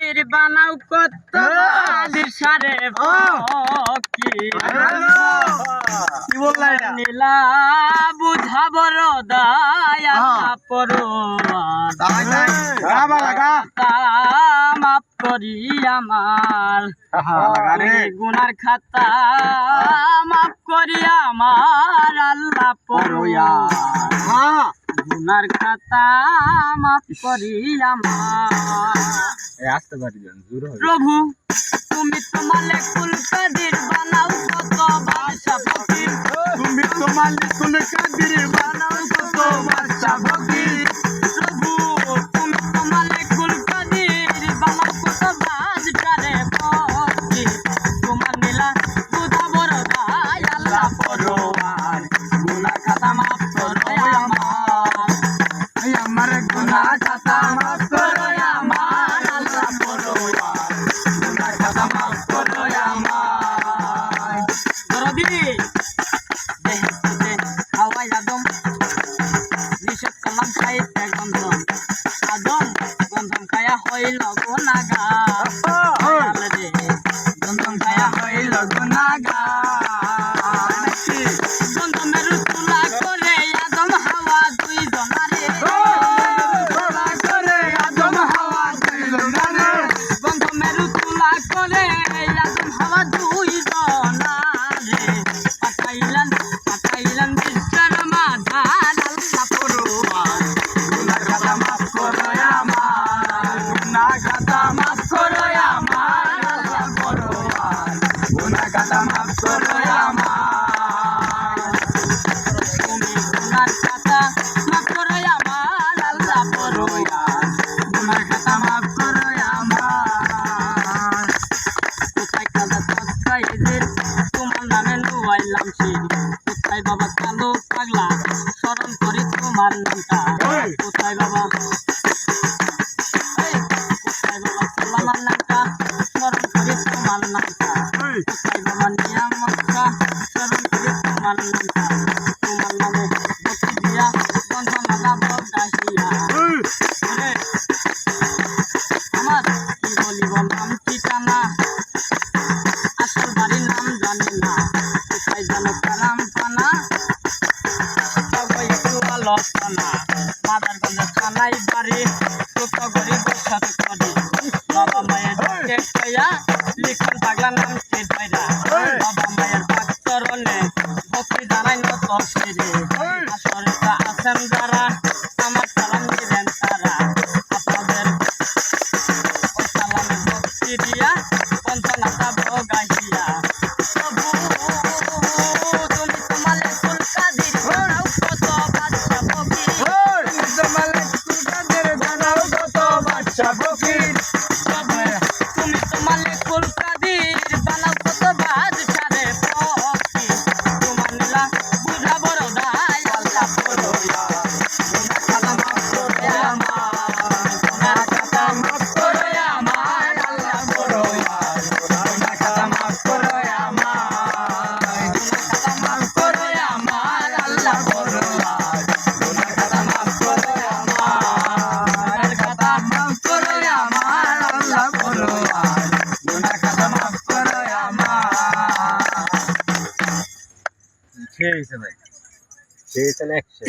কাদির বানাও কত সারে কি বললা এটা নীলা বুঝা বড় দায়া পরোয়ার মাফ করি আমার গুনার খাতা মাফ করি আমার আল্লাহ পরোয়ার গুনার খাতা মাফ করি আমার আসতে পারি প্রভু তুমি তোমালে কুল কাদির বানাও কত বাদশা ফকির তুমি তোমালে কুল কাদির বানাও কত বাদশা ফকির প্রভু তুমি তোমালে কুল কাদির বানাও কত বাদশা রে ফকির তোমার নীলা বুঝা বড় দায় আল্লাহ পরোয়ার গুনাহ খাতা মাফ করো আমার গুনাহ খাতা মাফ করো আমার আল্লাহ পরোয়ার গুনাহ খাতা মাফ করো আমার দরদি দেহতে হাওয়াই আদম নিষেধ করলাম খাইতে গন্ধম আদম গন্ধম খায়া হইল গুনাহগার রে গন্ধম খায়া হইল গুনাহগার গন্ধমের তুলা করে আদম হাওয়া দুই জনারে গন্ধমের তুলা করে আদম হাওয়া দুই জনারে পাঠাইলেন বিশ্বের মাঝার আল্লাহ পরোয়ার গুনাহ খাতা মাফ করো আমার গুনাহ খাতা মাফ করো আমার আল্লাহ পরোয়ার গুনাহ খাতা মাফ করো আমার তুমি গুনার খাতা মাফ করো আমার আল্লাহ পরোয়ার গুনাহ খাতা মাফ করো আমার কোথায় কাজা তস্কাইদের তোমার নামে নুয়াইলাম শির কোথায় বাবা কালো পাগলা স্মরণ করি তোমার নামটা কোথায় বাবা কোথায় বাবা সালামার নামটা স্মরণ করি তোমার নামটা কোথায় বাবা নিয়ামতটা স্মরণ করি তোমার নামটা তোমার নামে বসি দিয়া বন্ধমালা বগাহিয়া ওরে আমার কি বলিব নাম ঠিকানা আসল বাড়ির নাম জানি না কোথায় জানো কালাম পানা লক্ষণা মাদারগঞ্জ থানায় বাড়ি ছোট গরিব সাথে করি বাবা মায়ের ডাকে খাইয়া লিখন পাগলা নাম কে ভাইরা বাবা মায়ের পাক চরণে ভক্তি জানাই নত শিরে আসরটা আছেন যারা আমার সালাম দিলেন তারা আপনাদের ওই সালামে ভক্তি দিয়া পঞ্চনাথা বগাহিয়া প্রভু তুমি তোমালে কুল কাদির বানাও কত বাদশা ফকির তোমালে কুল কাদির বানাও কত বাদশা ফকির প্রভু তুমি তোমালে কুল কাদির বানাও কত বাদশা রে ফকির তোমার নীলা বুঝা বড় দায় আল্লাহ পরোয়ার গুনাহ খাতা মাফ করো আমার গুনাহ খাতা মাফ করো আমার আল্লাহ পরোয়ার গুনাহ খাতা মাফ করো আমার গুনাহ খাতা মাফ করো আমার আল্লাহ পরোয়ার গুনাহ খাতা মাফ করো আমার খাতা মাফ করো আমার আল্লাহ পরোয়ার গুনাহ খাতা মাফ করো আমার খেয়েছে ভাই খেয়েছেন 100